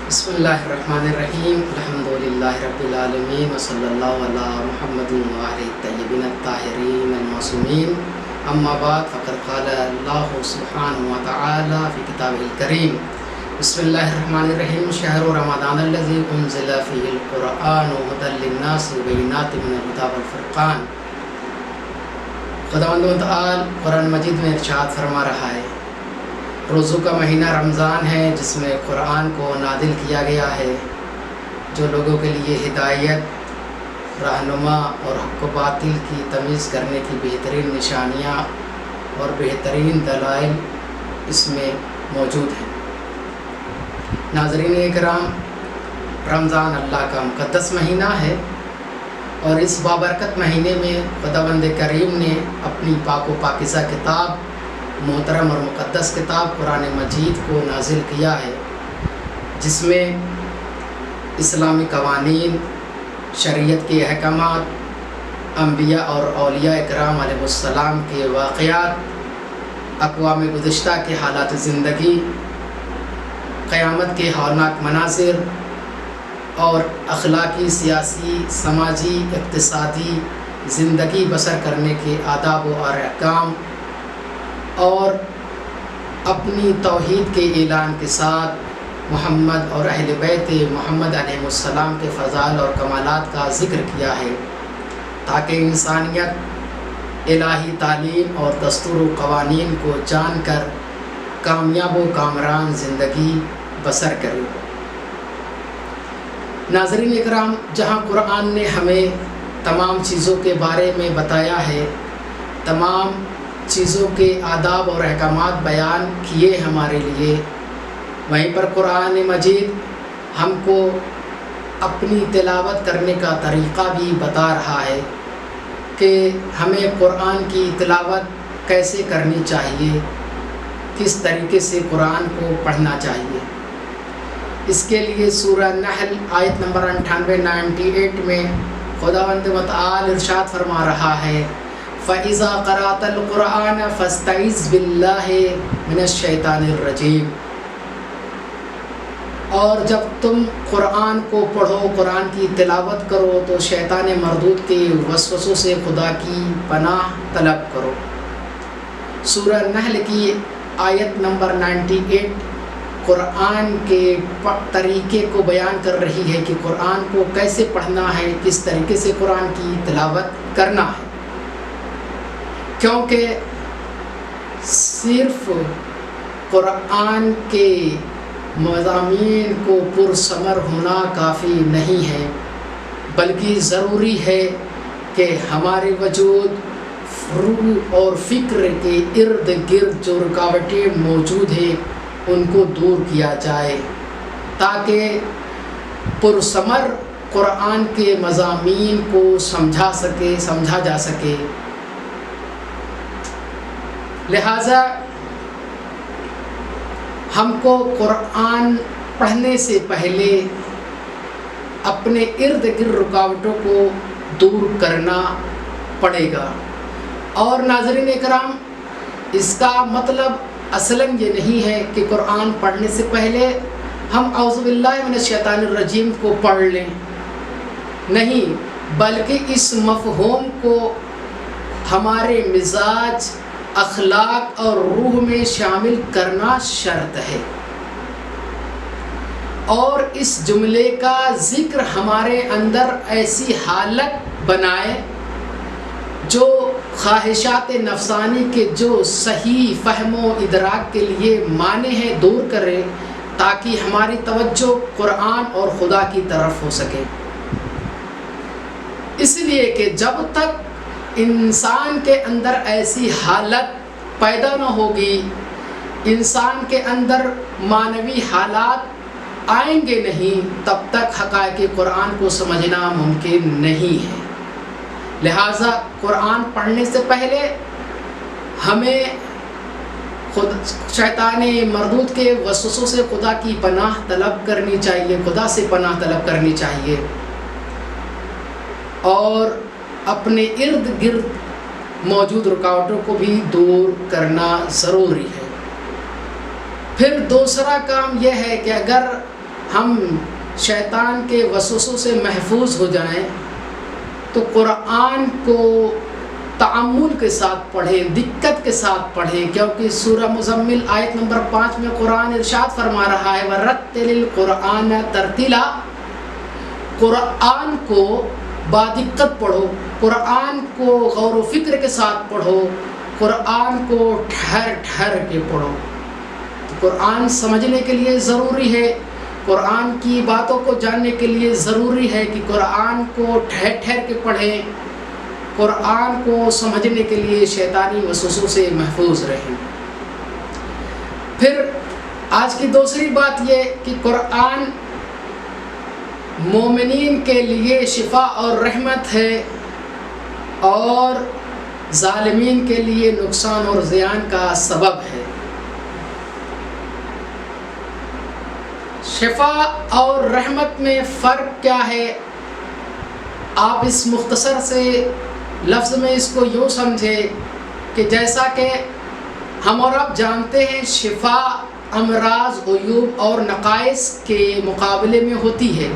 بسم اللہ الرحمن الرحیم الحمدللہ رب العالمین وصلی اللہ علی محمد وآلہ الطیبین الطاہرین المعصومین اما بعد فقد قال اللہ سبحانہ وتعالی فی کتابہ الکریم بسم اللہ الرحمن الرحیم شہر رمضان الذی انزل فیہ القرآن ھدی للناس وبینات من الہدی والفرقان۔ خداوند متعال قرآن مجید میں ارشاد فرما رہا ہے، روزوں کا مہینہ رمضان ہے جس میں قرآن کو نازل کیا گیا ہے، جو لوگوں کے لیے ہدایت، رہنما اور حق و باطل کی تمیز کرنے کی بہترین نشانیاں اور بہترین دلائل اس میں موجود ہیں۔ ناظرین اکرام، رمضان اللہ کا مقدس مہینہ ہے اور اس بابرکت مہینے میں خداوند کریم نے اپنی پاک و پاکیزہ کتاب، محترم اور مقدس کتاب قرآن مجید کو نازل کیا ہے، جس میں اسلامی قوانین، شریعت کے احکامات، انبیاء اور اولیاء اکرام علیہ السلام کے واقعات، اقوام گزشتہ کے حالات زندگی، قیامت کے ہولناک مناظر اور اخلاقی، سیاسی، سماجی، اقتصادی زندگی بسر کرنے کے آداب و احکام اور اپنی توحید کے اعلان کے ساتھ محمد اور اہل بیت محمد علیہ السلام کے فضائل اور کمالات کا ذکر کیا ہے، تاکہ انسانیت الہی تعلیم اور دستور و قوانین کو جان کر کامیاب و کامران زندگی بسر کرے۔ ناظرین اکرام، جہاں قرآن نے ہمیں تمام چیزوں کے بارے میں بتایا ہے، تمام چیزوں کے آداب اور احکامات بیان کیے ہمارے لیے، وہیں پر قرآن مجید ہم کو اپنی تلاوت کرنے کا طریقہ بھی بتا رہا ہے کہ ہمیں قرآن کی تلاوت کیسے کرنی چاہیے، کس طریقے سے قرآن کو پڑھنا چاہیے۔ اس کے لیے سورہ نحل آیت نمبر 98 میں خداوند متعال ارشاد فرما رہا ہے، فَإِذَا قَرَأْتَ الْقُرْآنَ فَاسْتَعِذْ بِاللَّهِ مِنَ الشَّيْطَانِ الرَّجِيمِ۔ اور جب تم قرآن کو پڑھو، قرآن کی تلاوت کرو، تو شیطان مردود کے وسوسوں سے خدا کی پناہ طلب کرو۔ سورہ نحل کی آیت نمبر 98 قرآن کے طریقے کو بیان کر رہی ہے کہ قرآن کو کیسے پڑھنا ہے، کس طریقے سے قرآن کی تلاوت کرنا ہے، کیونکہ صرف قرآن کے مضامین کو پرثمر ہونا کافی نہیں ہے، بلکہ ضروری ہے کہ ہمارے وجود، روح اور فکر کے ارد گرد جو رکاوٹیں موجود ہیں ان کو دور کیا جائے، تاکہ پرثمر قرآن کے مضامین کو سمجھا جا سکے۔ لہٰذا ہم کو قرآن پڑھنے سے پہلے اپنے ارد گرد رکاوٹوں کو دور کرنا پڑے گا۔ اور ناظرین اکرام، اس کا مطلب اصلاً یہ نہیں ہے کہ قرآن پڑھنے سے پہلے ہم اعوذ باللہ من الشیطان الرجیم کو پڑھ لیں، نہیں، بلکہ اس مفہوم کو ہمارے مزاج، اخلاق اور روح میں شامل کرنا شرط ہے، اور اس جملے کا ذکر ہمارے اندر ایسی حالت بنائے جو خواہشات نفسانی کے جو صحیح فہم و ادراک کے لیے مانع ہے دور کرے، تاکہ ہماری توجہ قرآن اور خدا کی طرف ہو سکے۔ اس لیے کہ جب تک انسان کے اندر ایسی حالت پیدا نہ ہوگی، انسان کے اندر معنوی حالات آئیں گے نہیں، تب تک حقائق قرآن کو سمجھنا ممکن نہیں ہے۔ لہٰذا قرآن پڑھنے سے پہلے ہمیں شیطان مردود کے وسوسوں سے خدا کی پناہ طلب کرنی چاہیے، خدا سے پناہ طلب کرنی چاہیے، اور اپنے ارد گرد موجود رکاوٹوں کو بھی دور کرنا ضروری ہے۔ پھر دوسرا کام یہ ہے کہ اگر ہم شیطان کے وسوسوں سے محفوظ ہو جائیں تو قرآن کو تعمل کے ساتھ پڑھیں، دقت کے ساتھ پڑھیں، کیونکہ سورہ مزمل آیت نمبر 5 میں قرآن ارشاد فرما رہا ہے وَرَتِّلِ الْقُرْآنَ تَرْتِيلًا، قرآن کو بادقت پڑھو، قرآن کو غور و فکر کے ساتھ پڑھو، قرآن کو ٹھہر ٹھہر کے پڑھو۔ قرآن سمجھنے کے لیے ضروری ہے، قرآن کی باتوں کو جاننے کے لیے ضروری ہے کہ قرآن کو ٹھہر ٹھہر کے پڑھیں، قرآن کو سمجھنے کے لیے شیطانی وسوسوں سے محفوظ رہیں۔ پھر آج کی دوسری بات یہ کہ قرآن مومنین کے لیے شفا اور رحمت ہے اور ظالمین کے لیے نقصان اور زیان کا سبب ہے۔ شفا اور رحمت میں فرق کیا ہے؟ آپ اس مختصر سے لفظ میں اس کو یوں سمجھے کہ جیسا کہ ہم اور آپ جانتے ہیں شفا امراض، عیوب اور نقائص کے مقابلے میں ہوتی ہے،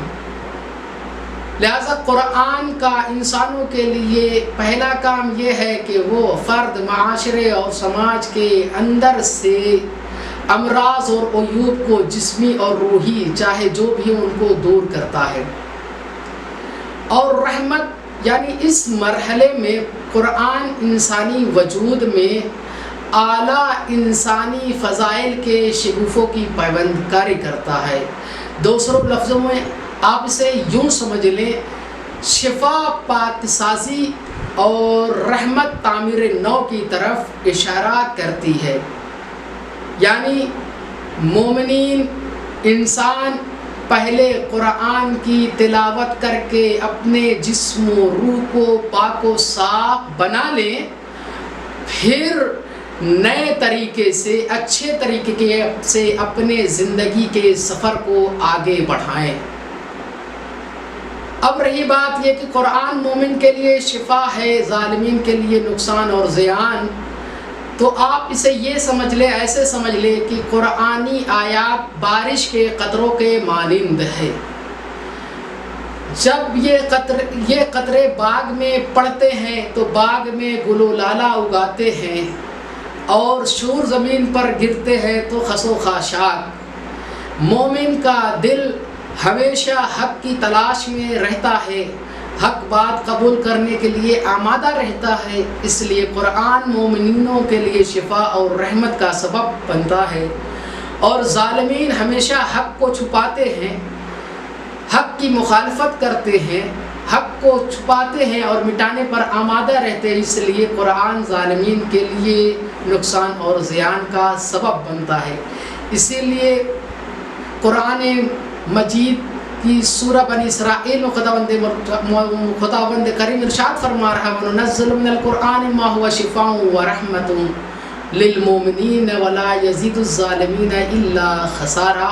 لہذا قرآن کا انسانوں کے لیے پہلا کام یہ ہے کہ وہ فرد، معاشرے اور سماج کے اندر سے امراض اور عیوب کو جسمی اور روحی چاہے جو بھی ان کو دور کرتا ہے۔ اور رحمت یعنی اس مرحلے میں قرآن انسانی وجود میں اعلیٰ انسانی فضائل کے شگوفوں کی پیوند کاری کرتا ہے۔ دوسروں لفظوں میں آپ اسے یوں سمجھ لیں، شفا پاک سازی اور رحمت تعمیر نو کی طرف اشارہ کرتی ہے، یعنی مومنین انسان پہلے قرآن کی تلاوت کر کے اپنے جسم و روح کو پاک و صاف بنا لیں، پھر نئے طریقے سے، اچھے طریقے سے اپنے زندگی کے سفر کو آگے بڑھائیں۔ اب رہی بات یہ کہ قرآن مومن کے لیے شفا ہے، ظالمین کے لیے نقصان اور زیان، تو آپ اسے یہ سمجھ لیں، ایسے سمجھ لیں کہ قرآنی آیات بارش کے قطروں کے مانند ہے۔ جب یہ قطرے باغ میں پڑتے ہیں تو باغ میں گل و لالہ اگاتے ہیں، اور شور زمین پر گرتے ہیں تو خس و خاشاک۔ مومن کا دل ہمیشہ حق کی تلاش میں رہتا ہے، حق بات قبول کرنے کے لیے آمادہ رہتا ہے، اس لیے قرآن مومنینوں کے لیے شفا اور رحمت کا سبب بنتا ہے، اور ظالمین ہمیشہ حق کو چھپاتے ہیں، حق کی مخالفت کرتے ہیں، حق کو چھپاتے ہیں اور مٹانے پر آمادہ رہتے ہیں، اس لیے قرآن ظالمین کے لیے نقصان اور زیان کا سبب بنتا ہے۔ اسی لیے قرآن مجید کی سورہ بنی اسرائیل میں خداوند کریم ارشاد فرما رہا ہے وَنُنَزِّلُ مِنَ الْقُرْآنِ مَا هُوَ شِفَاءٌ وَرَحْمَةٌ لِّلْمُؤْمِنِينَ وَلَا يَزِيدُ الظَّالِمِينَ إِلَّا خَسَارًا۔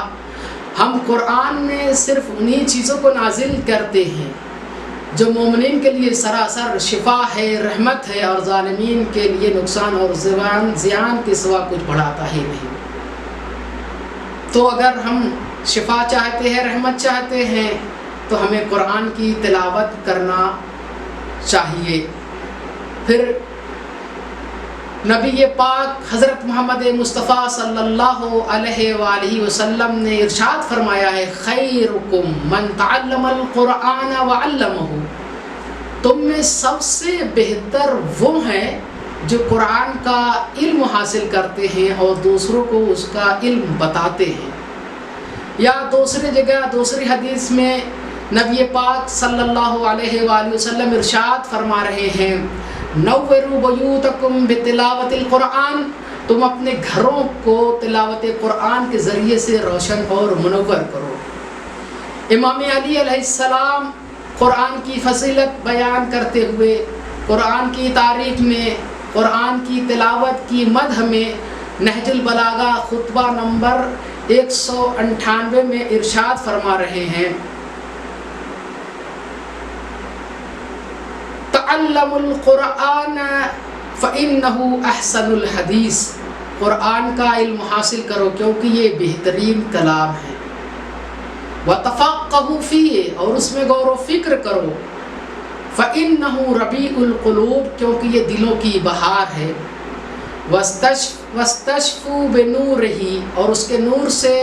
ہم قرآن میں صرف انہی چیزوں کو نازل کرتے ہیں جو مومنین کے لیے سراسر شفا ہے، رحمت ہے، اور ظالمین کے لیے نقصان اور زیان کے سوا کچھ بڑھاتا ہی نہیں۔ تو اگر ہم شفا چاہتے ہیں، رحمت چاہتے ہیں، تو ہمیں قرآن کی تلاوت کرنا چاہیے۔ پھر نبی پاک حضرت محمد مصطفیٰ صلی اللہ علیہ وآلہ وسلم نے ارشاد فرمایا ہے خیرکم من تعلم القرآن وعلمہ، تم میں سب سے بہتر وہ ہیں جو قرآن کا علم حاصل کرتے ہیں اور دوسروں کو اس کا علم بتاتے ہیں۔ یا دوسری جگہ دوسری حدیث میں نبی پاک صلی اللہ علیہ وآلہ وسلم ارشاد فرما رہے ہیں نوّروا بیوتکم بتلاوت القرآن، تم اپنے گھروں کو تلاوت قرآن کے ذریعے سے روشن اور منور کرو۔ امام علی علیہ السلام قرآن کی فضیلت بیان کرتے ہوئے قرآن کی تعریف میں، قرآن کی تلاوت کی مدح میں نہج البلاغہ خطبہ نمبر 198 میں ارشاد فرما رہے ہیں تعلموا القرآن فإنه أحسن الحدیث، قرآن کا علم حاصل کرو کیونکہ یہ بہترین کلام ہے۔ وَتَفَقَّهُ فِيهِ اور اس میں غور و فکر کرو. فَإِنَّهُ رَبِيعُ الْقُلُوبِ کیونکہ یہ دلوں کی بہار ہے. وَاسْتَشْفُوا بِنُورِهِ اور اس کے نور سے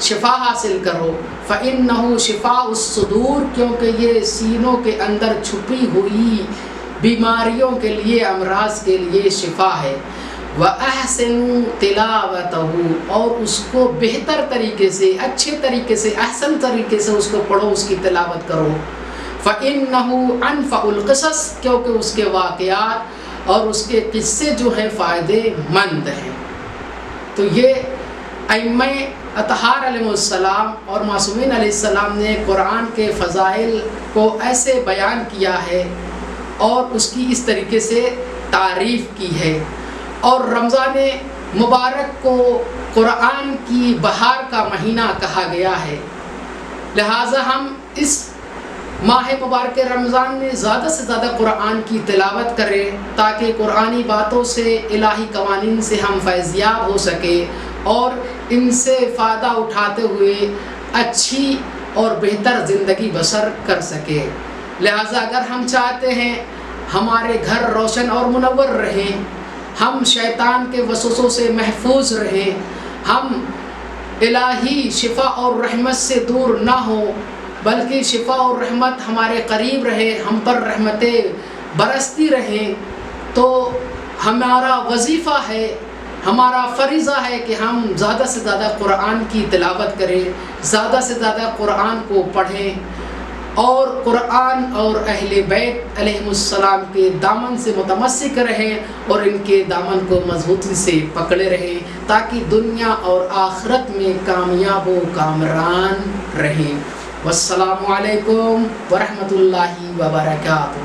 شفا حاصل کرو. فَإِنَّهُ شِفَاءُ الصُّدُورِ کیونکہ یہ سینوں کے اندر چھپی ہوئی بیماریوں کے لیے، امراض کے لیے شفا ہے. وَأَحْسِنُوا تِلَاوَتَهُ اور اس کو بہتر طریقے سے، اچھے طریقے سے، احسن طریقے سے اس کو پڑھو، اس کی تلاوت کرو. فَإِنَّهُ أَنفَعُ الْقِصَصِ کیونکہ اس کے واقعات اور اس کے قصے جو ہیں فائدے مند ہیں. تو یہ ائمہ اطہار علیہ السلام اور معصومین علیہ السلام نے قرآن کے فضائل کو ایسے بیان کیا ہے اور اس کی اس طریقے سے تعریف کی ہے. اور رمضان مبارک کو قرآن کی بہار کا مہینہ کہا گیا ہے. لہٰذا ہم اس ماہ مبارک رمضان میں زیادہ سے زیادہ قرآن کی تلاوت کریں تاکہ قرآنی باتوں سے، الہی قوانین سے ہم فیضیاب ہو سکے اور ان سے فائدہ اٹھاتے ہوئے اچھی اور بہتر زندگی بسر کر سکے. لہٰذا اگر ہم چاہتے ہیں ہمارے گھر روشن اور منور رہیں، ہم شیطان کے وسوسوں سے محفوظ رہیں، ہم الہی شفا اور رحمت سے دور نہ ہوں بلکہ شفا اور رحمت ہمارے قریب رہے، ہم پر رحمتیں برستی رہیں، تو ہمارا وظیفہ ہے، ہمارا فریضہ ہے کہ ہم زیادہ سے زیادہ قرآن کی تلاوت کریں، زیادہ سے زیادہ قرآن کو پڑھیں اور قرآن اور اہل بیت علیہم السلام کے دامن سے متمسک رہیں اور ان کے دامن کو مضبوطی سے پکڑے رہیں تاکہ دنیا اور آخرت میں کامیاب و کامران رہیں. والسلام علیکم ورحمۃ اللہ وبرکاتہ.